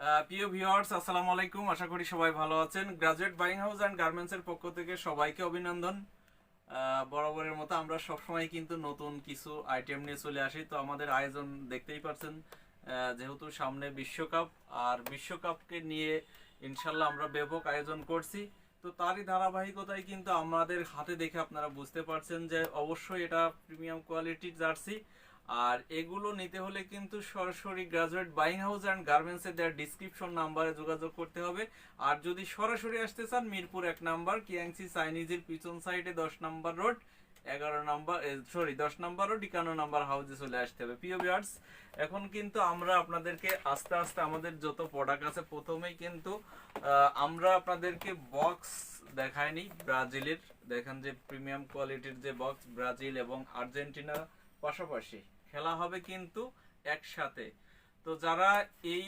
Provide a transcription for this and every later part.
প্রিয় ভিউয়ার্স, আসসালামু আলাইকুম। আশা করি সবাই ভালো আছেন। গ্রাজুয়েট বাইং হাউস অ্যান্ড গার্মেন্টসের পক্ষ থেকে সবাইকে অভিনন্দন। বরাবরের মতো আমরা সবসময় কিন্তু নতুন কিছু আইটেম নিয়ে চলে আসি। তো আমাদের আয়োজন দেখতেই পাচ্ছেন, যেহেতু সামনে বিশ্বকাপ, আর বিশ্বকাপকে নিয়ে ইনশাল্লাহ আমরা ব্যাপক আয়োজন করছি। তো তারই ধারাবাহিকতায় কিন্তু আমাদের হাতে দেখে আপনারা বুঝতে পারছেন যে অবশ্যই এটা প্রিমিয়াম কোয়ালিটির জার্সি। আর এগুলো নিতে হলে কিন্তু সরাসরি গ্রাজুয়েট বাইং হাউস অ্যান্ড গার্মেন্টসে দেওয়ার ডিসক্রিপশন নাম্বারে যোগাযোগ করতে হবে। আর যদি সরাসরি আসতে চান, মিরপুর 1 নাম্বার কিয়াংসি চাইনিজের পিছন সাইডে 10 number road 10 number road 51 number হাউসে চলে আসতে হবে। প্রিয় ভিউয়ার্স, এখন কিন্তু আমরা আপনাদেরকে আস্তে আস্তে আমাদের যত প্রোডাক্ট আছে, প্রথমেই কিন্তু আমরা আপনাদেরকে বক্স দেখাইনি। ব্রাজিলের দেখেন যে প্রিমিয়াম কোয়ালিটির যে বক্স, ব্রাজিল এবং আর্জেন্টিনা পাশাপাশি খেলা হবে কিন্তু একসাথে। তো যারা এই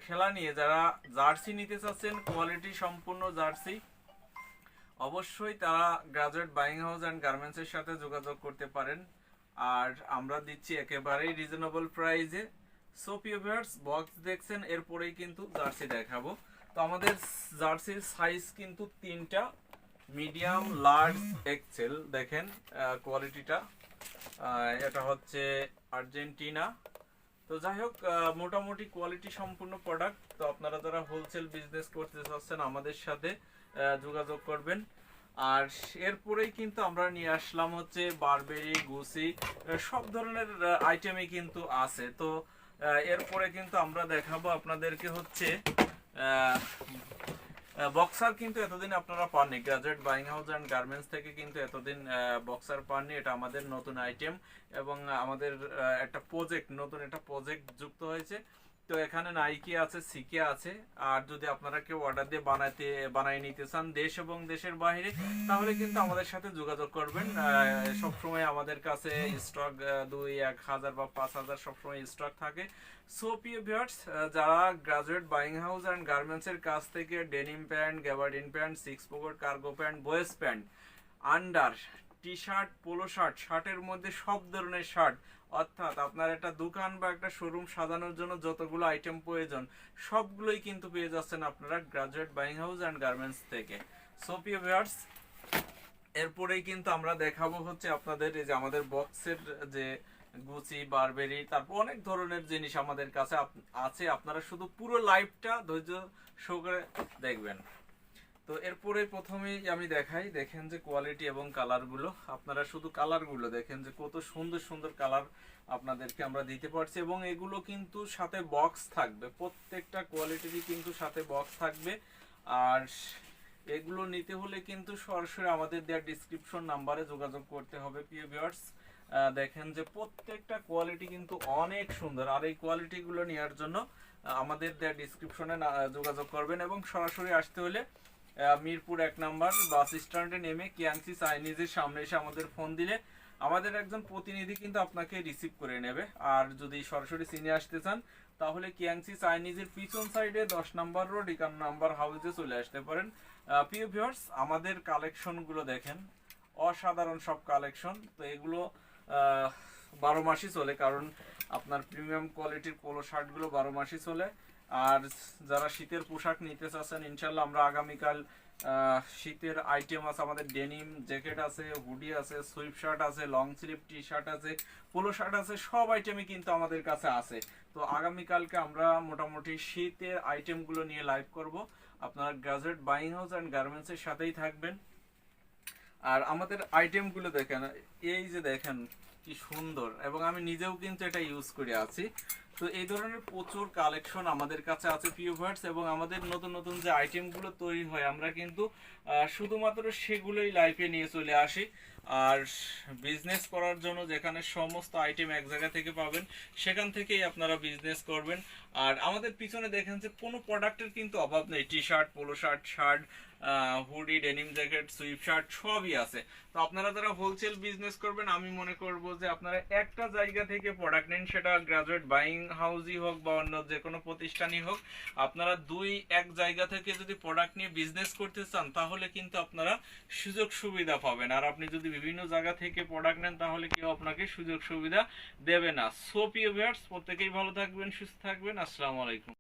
খেলা নিয়ে যারা জার্সি নিতে চাচ্ছেন, কোয়ালিটি সম্পূর্ণ জার্সি, অবশ্যই তারা গ্রাজুয়েট বাইং হাউস অ্যান্ড গার্মেন্টসের সাথে যোগাযোগ করতে পারেন। আর আমরা দিচ্ছি একেবারেই রিজনেবল প্রাইসে। সো প্রিয় ভিউয়ার্স, বক্স দেখছেন, এরপরেই কিন্তু জার্সি দেখাবো। তো আমাদের জার্সির সাইজ কিন্তু 3টা, মিডিয়াম, লার্জ, এক্সেল। দেখেন কোয়ালিটিটা, এটা হচ্ছে আর্জেন্টিনা। তো যাই হোক, মোটামুটি কোয়ালিটি সম্পূর্ণ প্রোডাক্ট। তো আপনারা যারা হোলসেল বিজনেস করতে চাচ্ছেন আমাদের সাথে যোগাযোগ করবেন। আর এরপরেই কিন্তু আমরা নিয়ে আসলাম হচ্ছে বারবেরি, গুসি, সব ধরনের আইটেমই কিন্তু আছে। তো এরপরে কিন্তু আমরা দেখাবো আপনাদেরকে হচ্ছে বক্সার। কিন্তু এতদিন আপনারা পাননি, graduate buying house and garments থেকে কিন্তু এতদিন বক্সার পাননি। এটা আমাদের নতুন আইটেম এবং আমাদের নতুন একটা প্রজেক্ট যুক্ত হয়েছে। তো এখানে নাইকি আছে, সিকে আছে। আর যদি আপনারা কেউ অর্ডার দিয়ে বানিয়ে নিতে চান দেশ এবং দেশের বাইরে, তাহলে কিন্তু আমাদের সাথে যোগাযোগ করবেন। সবসময় আমাদের কাছে স্টক 2-1000 বা 5000 সবসময় স্টক থাকে। সো প্রিয় ভিউয়ার্স, যারা গ্রাজুয়েট বাইং হাউস অ্যান্ড গার্মেন্টসের কাছ থেকে denim pant, gabardine pant, 6 pocket cargo pant, boys pant, under, T shirt, polo shirt, শার্টের মধ্যে সব ধরনের শার্ট, অর্থাৎ আপনার একটা দোকান বা একটা শোরুম সাজানোর জন্য যতগুলো আইটেম প্রয়োজন, সবগুলোই কিন্তু পেয়ে যাচ্ছেন আপনারা graduate buying house and garments থেকে। সো প্রিয় ভিউয়ার্স, এরপরেই কিন্তু আমরা দেখাবো হচ্ছে আপনাদের এই যে আমাদের বক্সের যে গুচি, বারবেরি, তারপর অনেক ধরনের জিনিস আমাদের কাছে আছে। আপনারা শুধু পুরো লাইভটা ধৈর্য সহকারে দেখবেন। তো এরপরে প্রথমেই আমি দেখাই, দেখেন যে কোয়ালিটি এবং কালারগুলো। আপনারা শুধু কালারগুলো দেখেন যে কত সুন্দর সুন্দর কালার আপনাদেরকে আমরা দিতে পারছি। এবং এগুলো কিন্তু সাথে বক্স থাকবে, প্রত্যেকটা কোয়ালিটিরই কিন্তু সাথে বক্স থাকবে। আর এগুলো নিতে হলে কিন্তু সরাসরি আমাদের দেওয়া ডিসক্রিপশন নাম্বারে যোগাযোগ করতে হবে। প্রিয় ভিউয়ার্স, দেখেন যে প্রত্যেকটা কোয়ালিটি কিন্তু অনেক সুন্দর। আর এই কোয়ালিটিগুলো নেওয়ার জন্য আমাদের দেওয়া ডিসক্রিপশনে যোগাযোগ করবেন। এবং সরাসরি আসতে হলে মিরপুর 1 নাম্বার বাস স্ট্যান্ডে নেমে কিয়াংসি চাইনিজের সামনে এসে আমাদের ফোন দিলে আমাদের একজন প্রতিনিধি কিন্তু আপনাকে রিসিভ করে নেবে। আর যদি সরাসরি চিনে আসতে চান, তাহলে কিয়াংসি চাইনিজের পিছন সাইডে 10 নাম্বার রোড 51 নাম্বার হাউসে চলে আসতে পারেন। প্রিয় ভিউয়ার্স, আমাদের কালেকশনগুলো দেখেন, অসাধারণ সব কালেকশন। তো এগুলো 12 মাসই চলে, কারণ আপনার প্রিমিয়াম কোয়ালিটির পোলো শার্টগুলো 12 মাসই চলে। আর যারা শীতের পোশাক নিতে চাচ্ছেন, ইনশাল্লাহ আমরা আগামীকাল শীতের আইটেম আছে, আমাদের ডেনিম জ্যাকেট আছে, হুডি আছে, সুইপ শার্ট আছে, লং স্লিভ টি শার্ট আছে, পোলো শার্ট আছে, সব আইটেমই কিন্তু আমাদের কাছে আছে। তো আগামীকালকে আমরা মোটামুটি শীতের আইটেমগুলো নিয়ে লাইভ করব। আপনারা গ্রাজুয়েট বাইং হাউস অ্যান্ড গার্মেন্টসের সাথেই থাকবেন। আর আমাদের আইটেমগুলো দেখেন, এই যে দেখেন কি সুন্দর, এবং আমি নিজেও কিন্তু এটা ইউজ করে আছি। তো এই ধরনের প্রচুর কালেকশন আমাদের কাছে আছে প্রিয় ভিউয়ার্স। এবং আমাদের নতুন নতুন যে আইটেমগুলো তৈরি হয়, আমরা কিন্তু শুধুমাত্র সেগুলোই লাইভে নিয়ে চলে আসি। আর বিজনেস করার জন্য যেখানে সমস্ত আইটেম এক জায়গা থেকে পাবেন, সেখান থেকেই আপনারা বিজনেস করবেন। আর আমাদের পিছনে দেখেন যে কোনো প্রোডাক্টের কিন্তু অভাব নেই। T shirt, polo shirt, shirt, hoodie, denim jacket, sweep shirt সবই আছে। তো আপনারা যারা হোলসেল বিজনেস করবেন, আমি মনে করব যে আপনারা একটা জায়গা থেকে প্রোডাক্ট নেন, সেটা গ্রাজুয়েট বাইং হাউসই হোক বা অন্য যে কোনো প্রতিষ্ঠানই হোক, আপনারা এক জায়গা থেকে যদি প্রোডাক্ট নিয়ে বিজনেস করতে চান তাহলে কিন্তু আপনারা সুযোগ সুবিধা পাবেন। আর আপনি যদি বিভিন্ন জায়গা থেকে প্রোডাক্ট নেন তাহলে কেউ আপনাকে সুযোগ সুবিধা দেবে না। সো প্রিয় ভিউয়ার্স, প্রত্যেকেই ভালো থাকবেন, সুস্থ থাকবেন। আসসালামু আলাইকুম।